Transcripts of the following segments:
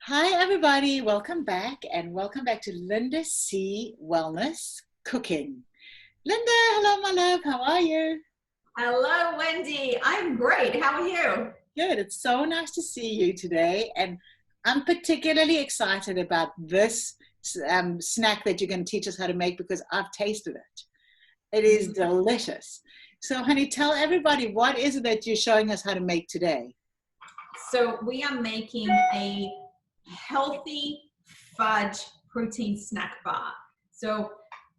Hi, everybody. Welcome back, and welcome back to Linda C. Wellness Cooking. Linda, hello, my love. How are you? Hello, Wendy. I'm great. How are you? Good. It's so nice to see you today, and I'm particularly excited about this snack that you're going to teach us how to make because I've tasted it. It is delicious. So, honey, tell everybody what is it that you're showing us how to make today? So we are making a healthy fudge protein snack bar. So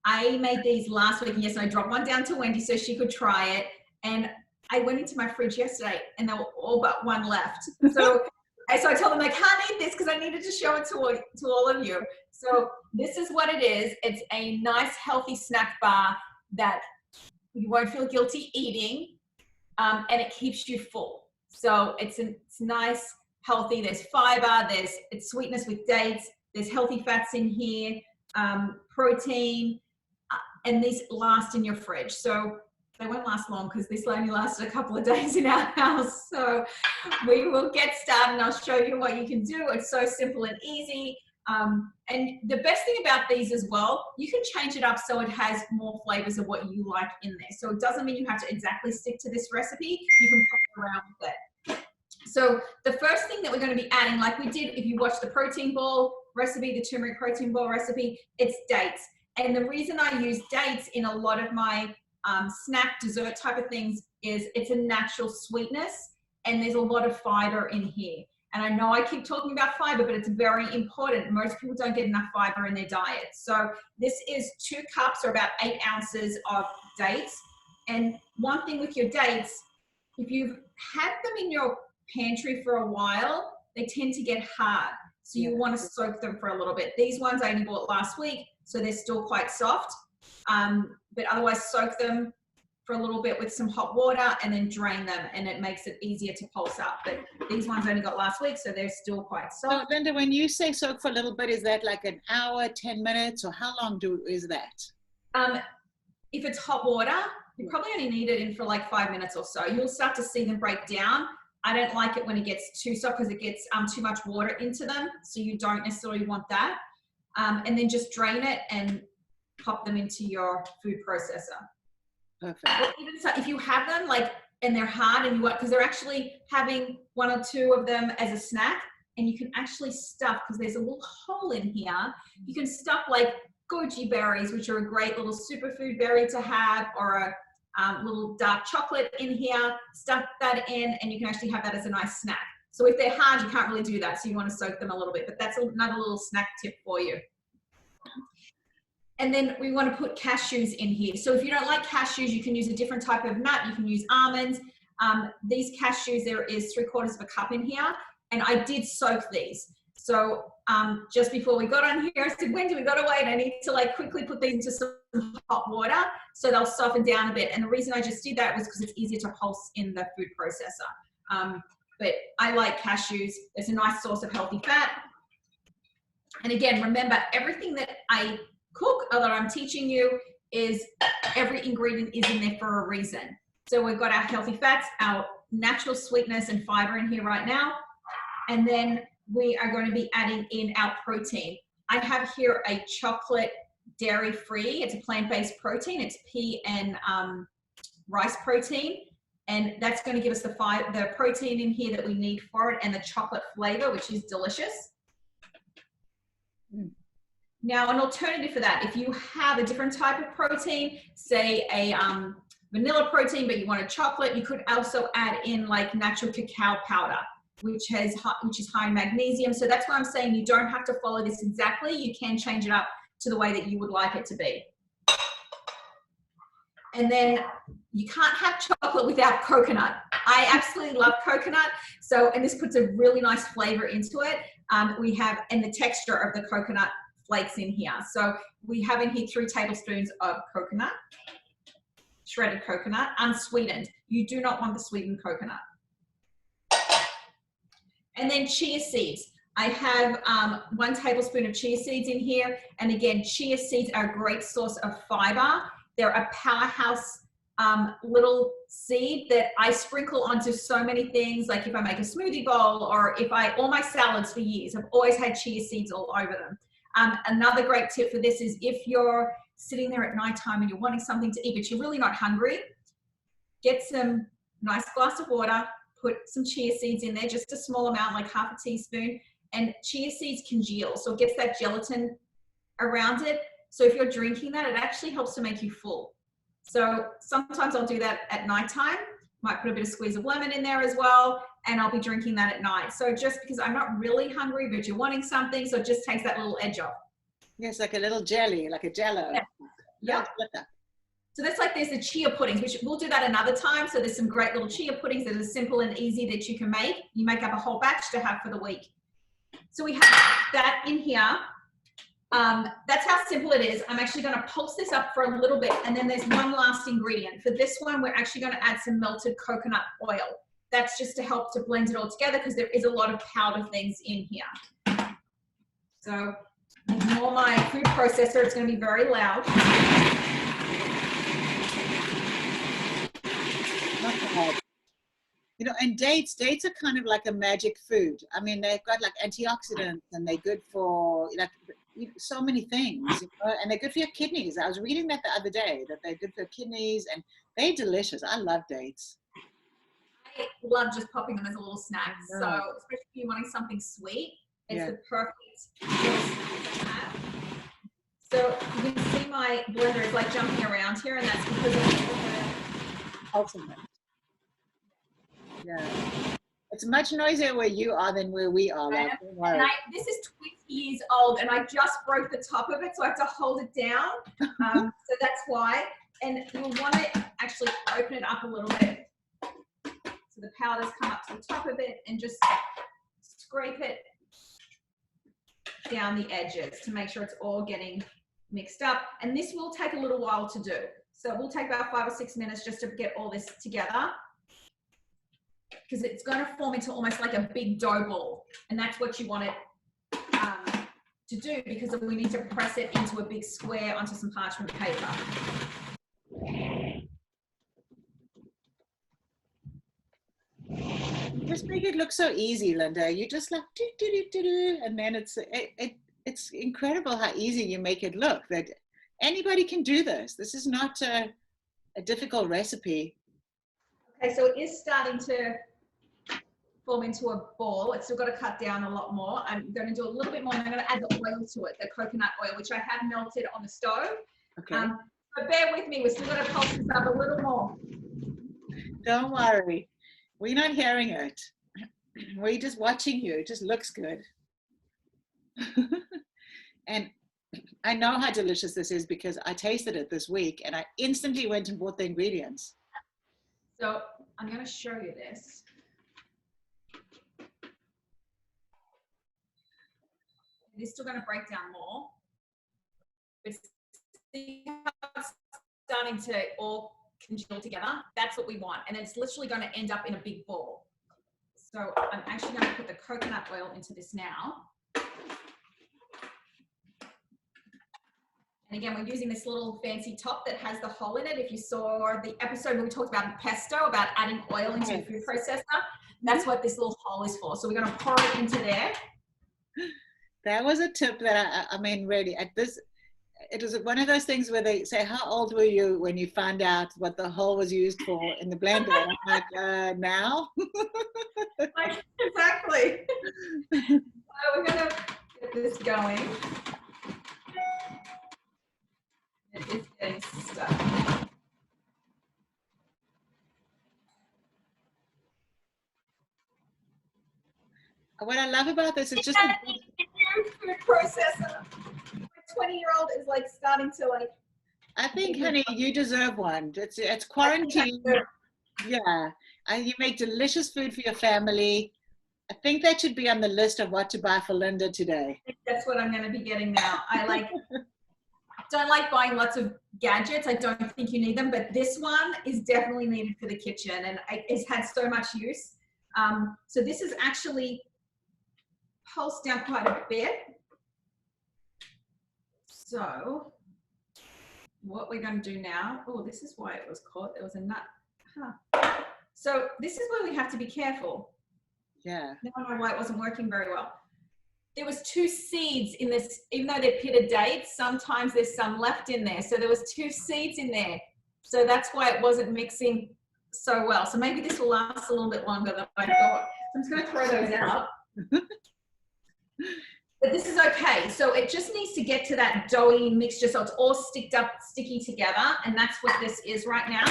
I made these last week, and yes, I dropped one down to Wendy so she could try it. And I went into my fridge yesterday and there were all but one left. So I told them I can't eat this because I needed to show it to all of you. So this is what it is. It's a nice healthy snack bar that you won't feel guilty eating, and it keeps you full. So it's nice, healthy. There's fiber, it's sweetness with dates, there's healthy fats in here, protein, and these last in your fridge. So they won't last long because this only lasted a couple of days in our house. So we will get started and I'll show you what you can do. It's so simple and easy. And the best thing about these as well, you can change it up so it has more flavors of what you like in there. So it doesn't mean you have to exactly stick to this recipe. You can play around with it. So the first thing that we're going to be adding, like we did if you watch the protein ball recipe, the turmeric protein ball recipe, it's dates. And the reason I use dates in a lot of my snack dessert type of things is it's a natural sweetness and there's a lot of fiber in here. And I know I keep talking about fiber, but it's very important. Most people don't get enough fiber in their diet. So this is 2 cups or about 8 ounces of dates. And one thing with your dates, if you've had them in your pantry for a while, they tend to get hard. So you want to soak them for a little bit. These ones I only bought last week, so they're still quite soft. But otherwise soak them for a little bit with some hot water and then drain them, and it makes it easier to pulse up. But these ones I only got last week, so they're still quite soft. So, Linda, when you say soak for a little bit, is that like an hour, 10 minutes, or how long is that? If it's hot water, you probably only need it in for like 5 minutes or so. You'll start to see them break down. I don't like it when it gets too soft because it gets too much water into them, so you don't necessarily want that. And then just drain it and pop them into your food processor. Perfect. Or even so, if you have them and they're hard and you want, because they're actually having 1 or 2 of them as a snack, and you can actually stuff, because there's a little hole in here, you can stuff like goji berries, which are a great little superfood berry to have, or a little dark chocolate in here, stuff that in, and you can actually have that as a nice snack. So if they're hard, you can't really do that, so you want to soak them a little bit, but that's another little snack tip for you. And then we want to put cashews in here. So if you don't like cashews, you can use a different type of nut. You can use almonds. These cashews, there is 3/4 of a cup in here. And I did soak these. So just before we got on here, I said, Wendy, we got to wait. I need to quickly put these into some hot water so they'll soften down a bit. And the reason I just did that was because it's easier to pulse in the food processor. But I like cashews. It's a nice source of healthy fat. And again, remember, everything that I cook, or that I'm teaching you, is every ingredient is in there for a reason. So we've got our healthy fats, our natural sweetness and fiber in here right now. And then we are going to be adding in our protein. I have here a chocolate dairy-free. It's a plant-based protein. It's pea and rice protein. And that's going to give us the protein in here that we need for it, and the chocolate flavor, which is delicious. Now, an alternative for that, if you have a different type of protein, say a vanilla protein, but you want a chocolate, you could also add in like natural cacao powder, which is high in magnesium. So that's why I'm saying you don't have to follow this exactly. You can change it up to the way that you would like it to be. And then you can't have chocolate without coconut. I absolutely love coconut. So, and this puts a really nice flavor into it. We have, and the texture of the coconut flakes in here. So we have in here 3 tablespoons of coconut, shredded coconut, unsweetened. You do not want the sweetened coconut. And then chia seeds. I have 1 tablespoon of chia seeds in here. And again, chia seeds are a great source of fiber. They're a powerhouse little seed that I sprinkle onto so many things. Like if I make a smoothie bowl, or if all my salads for years, I've always had chia seeds all over them. Another great tip for this is if you're sitting there at nighttime and you're wanting something to eat, but you're really not hungry, get some nice glass of water, put some chia seeds in there, just a small amount, like half a teaspoon, and chia seeds congeal. So it gets that gelatin around it. So if you're drinking that, it actually helps to make you full. So sometimes I'll do that at nighttime, might put a bit of squeeze of lemon in there as well, and I'll be drinking that at night. So just because I'm not really hungry, but you're wanting something, so it just takes that little edge off. Yes, like a little jelly, like a jello. Yeah. So that's like, there's the chia puddings, which we'll do that another time. So there's some great little chia puddings that are simple and easy that you can make. You make up a whole batch to have for the week. So we have that in here. That's how simple it is. I'm actually going to pulse this up for a little bit, and then there's one last ingredient. For this one, we're actually going to add some melted coconut oil. That's just to help to blend it all together, because there is a lot of powder things in here. So ignore my food processor. It's going to be very loud. You know, and dates are kind of like a magic food. I mean, they've got like antioxidants, and they're good for like so many things, you know, and they're good for your kidneys. I was reading that the other day, that they're good for kidneys, and they're delicious. I love dates. I love just popping them as a little snack. So especially if you're wanting something sweet, it's the perfect little snack to have. So you can see my blender is like jumping around here, and that's because of the ultimate. Yeah, it's much noisier where you are than where we are. Like, and this is 20 years old, and I just broke the top of it, so I have to hold it down. So that's why. And you'll want to actually open it up a little bit, so the powders come up to the top of it, and just scrape it down the edges to make sure it's all getting mixed up. And this will take a little while to do. So it will take about 5 or 6 minutes just to get all this together, because it's going to form into almost like a big dough ball, and that's what you want it to do, because we need to press it into a big square onto some parchment paper. You just make it look so easy, Linda. You just like do do do do do, and then it's incredible how easy you make it look. That anybody can do this. This is not a difficult recipe. Okay, so it is starting to form into a ball. It's still got to cut down a lot more. I'm going to do a little bit more, and I'm going to add the oil to it, the coconut oil, which I have melted on the stove. Okay. But bear with me, we're still going to pulse this up a little more. Don't worry. We're not hearing it. We're just watching you. It just looks good. And I know how delicious this is, because I tasted it this week, and I instantly went and bought the ingredients. So I'm going to show you this. It is still going to break down more. But see how it's starting to all congeal together? That's what we want. And it's literally going to end up in a big ball. So I'm actually going to put the coconut oil into this now. And again, we're using this little fancy top that has the hole in it. If you saw the episode where we talked about pesto, about adding oil into your food processor, that's what this little hole is for. So we're going to pour it into there. That was a tip that I mean, really, at this, it was one of those things where they say, how old were you when you found out what the hole was used for in the blender? And I'm like, now? Exactly. So we're going to get this going. It is getting stuck. What I love about this is just a new food processor. My 20-year-old is like starting to like. I think, honey, you deserve one. It's quarantine. Yeah, and you make delicious food for your family. I think that should be on the list of what to buy for Linda today. That's what I'm going to be getting now. I don't like buying lots of gadgets. I don't think you need them, but this one is definitely needed for the kitchen, and it's had so much use. So this is actually pulsed down quite a bit. So what we're going to do now, oh, this is why it was caught. There was a nut So this is where we have to be careful. Yeah. I don't know why it wasn't working very well. There was 2 seeds in this, even though they're pitted dates, sometimes there's some left in there. So there was 2 seeds in there. So that's why it wasn't mixing so well. So maybe this will last a little bit longer than I thought. I'm just going to throw those out. But this is okay. So it just needs to get to that doughy mixture so it's all sticky together. And that's what this is right now.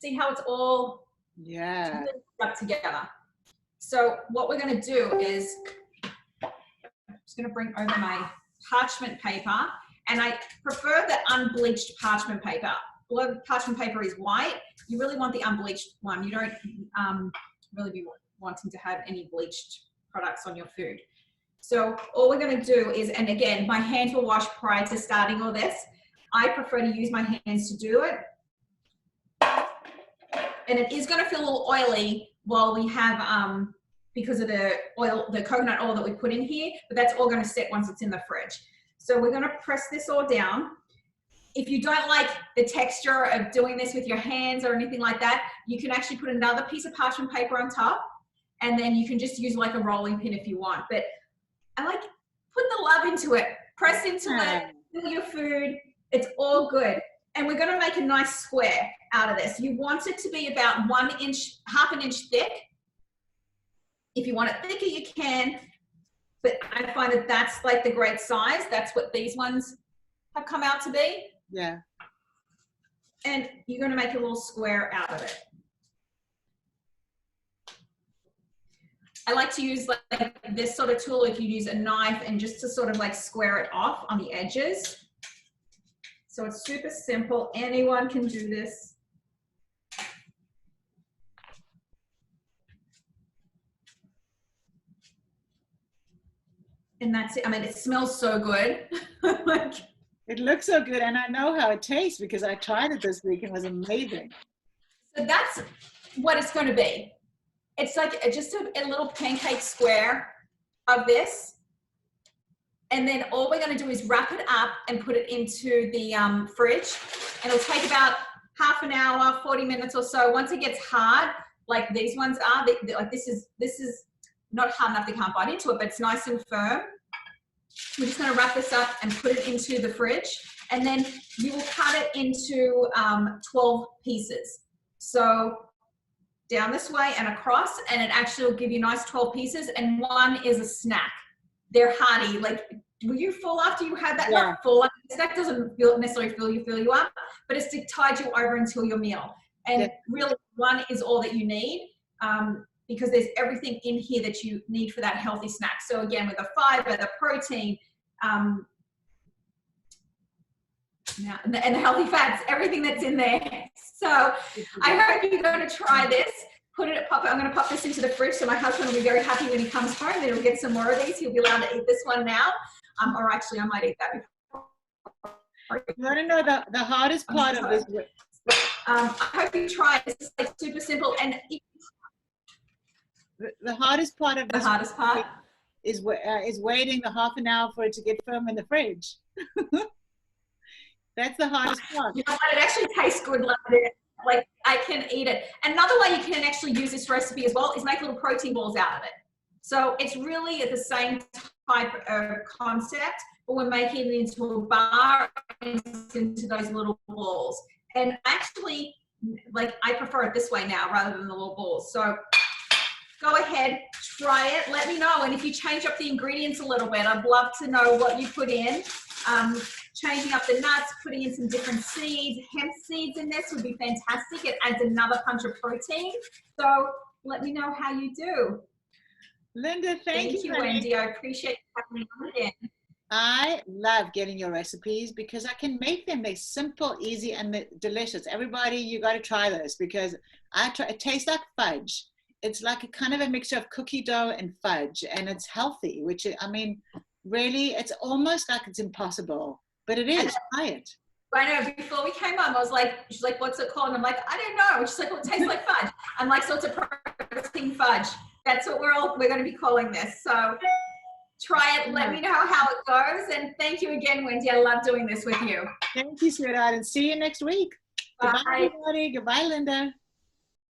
See how it's all stuck together. So what we're going to do is, I'm just going to bring over my parchment paper. And I prefer the unbleached parchment paper. A lot of parchment paper is white. You really want the unbleached one. You don't really be wanting to have any bleached products on your food. So all we're going to do is, and again, my hands were washed prior to starting all this. I prefer to use my hands to do it. And it is going to feel a little oily while we have, because of the oil, the coconut oil that we put in here, but that's all going to set once it's in the fridge. So we're going to press this all down. If you don't like the texture of doing this with your hands or anything like that, you can actually put another piece of parchment paper on top, and then you can just use like a rolling pin if you want. But I like, put the love into it, press into it, fill your food. It's all good. And we're going to make a nice square out of this. You want it to be about 1 inch, half an inch thick. If you want it thicker, you can. But I find that that's like the great size. That's what these ones have come out to be. Yeah. And you're going to make a little square out of it. I like to use like this sort of tool if you use a knife, and just to sort of like square it off on the edges. So it's super simple. Anyone can do this. And that's it. I mean, it smells so good. Like, it looks so good, and I know how it tastes because I tried it this week and it was amazing. So that's what it's going to be. It's like just a little pancake square of this. And then all we're going to do is wrap it up and put it into the fridge. And it'll take about half an hour, 40 minutes or so. Once it gets hard, like these ones are, like this is not hard enough they can't bite into it, but it's nice and firm. We're just going to wrap this up and put it into the fridge. And then you will cut it into 12 pieces. So down this way and across, and it actually will give you nice 12 pieces. And one is a snack. They're hearty. Like, will you full after you had that? Yeah. Not full. Like, the snack doesn't necessarily fill you up, but it's to tide you over until your meal. And really, one is all that you need, because there's everything in here that you need for that healthy snack. So again, with the fiber, the protein, and the healthy fats, everything that's in there. So I hope you're going to try this. I'm going to pop this into the fridge, so my husband will be very happy when he comes home. Then he'll get some more of these. He'll be allowed to eat this one now, or actually I might eat that before. You want to know the hardest part of this? I hope you try it. It's like super simple. And the hardest part of this is waiting the half an hour for it to get firm in the fridge. That's the hardest part. You know what? It actually tastes good like I can eat it. Another way you can actually use this recipe as well is make little protein balls out of it. So it's really the same type of concept, but we're making it into a bar and into those little balls. And actually, like, I prefer it this way now rather than the little balls. So go ahead, try it, let me know. And if you change up the ingredients a little bit, I'd love to know what you put in. Changing up the nuts, putting in some different seeds, hemp seeds in this would be fantastic. It adds another punch of protein. So let me know how you do. Linda, thank you, Wendy. I appreciate you having me on again. I love getting your recipes because I can make them. They're simple, easy, and delicious. Everybody, you got to try this because it tastes like fudge. It's like a kind of a mixture of cookie dough and fudge, and it's healthy, which, I mean, really, it's almost like it's impossible, but it is. Try it. I know, before we came on, she's like, what's it called? And I'm like, I don't know. She's like, well, it tastes like fudge. I'm like, so it's a protein fudge. That's what we're going to be calling this. So try it. Let me know how it goes. And thank you again, Wendy. I love doing this with you. Thank you, sweetheart. And see you next week. Goodbye, Bye. everybody. Goodbye, Linda.